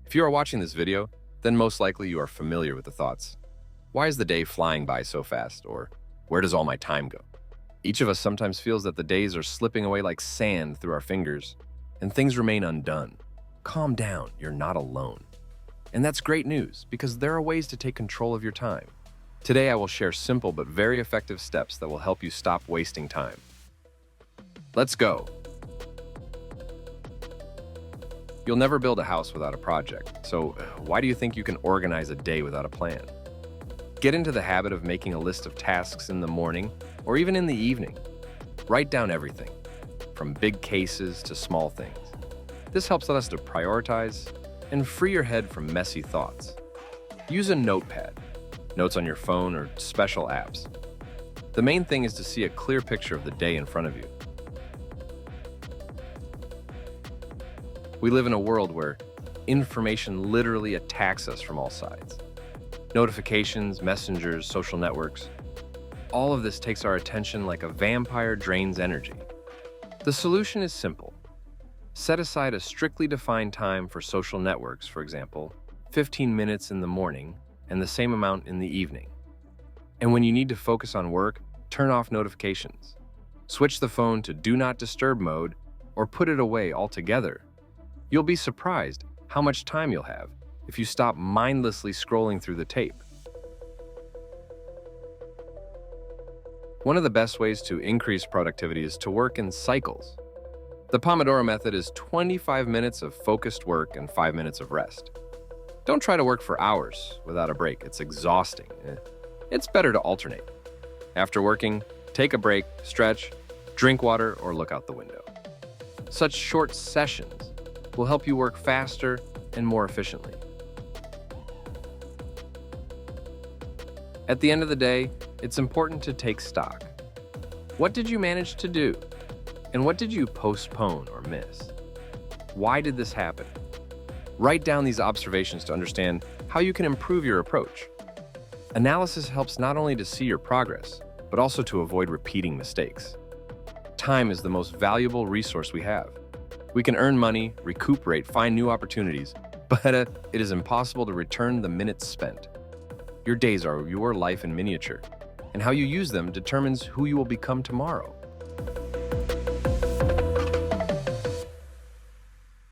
If you are watching this video, then most likely you are familiar with the thoughts. Why is the day flying by so fast? Or where does all my time go? Each of us sometimes feels that the days are slipping away like sand through our fingers, and things remain undone. Calm down, you're not alone. And that's great news, because there are ways to take control of your time. Today I will share simple but very effective steps that will help you stop wasting time. Let's go! You'll never build a house without a project, so why do you think you can organize a day without a plan? Get into the habit of making a list of tasks in the morning or even in the evening. Write down everything, from big cases to small things. This helps us to prioritize and free your head from messy thoughts. Use a notepad, notes on your phone, or special apps. The main thing is to see a clear picture of the day in front of you. We live in a world where information literally attacks us from all sides. Notifications, messengers, social networks. All of this takes our attention like a vampire drains energy. The solution is simple. Set aside a strictly defined time for social networks, for example, 15 minutes in the morning and the same amount in the evening. And when you need to focus on work, turn off notifications. Switch the phone to Do Not Disturb mode or put it away altogether. You'll be surprised how much time you'll have if you stop mindlessly scrolling through the tape. One of the best ways to increase productivity is to work in cycles. The Pomodoro method is 25 minutes of focused work and 5 minutes of rest. Don't try to work for hours without a break. It's exhausting. It's better to alternate. After working, take a break, stretch, drink water, or look out the window. Such short sessions will help you work faster and more efficiently. At the end of the day, it's important to take stock. What did you manage to do? And what did you postpone or miss? Why did this happen? Write down these observations to understand how you can improve your approach. Analysis helps not only to see your progress, but also to avoid repeating mistakes. Time is the most valuable resource we have. We can earn money, recuperate, find new opportunities, but it is impossible to return the minutes spent. Your days are your life in miniature, and how you use them determines who you will become tomorrow.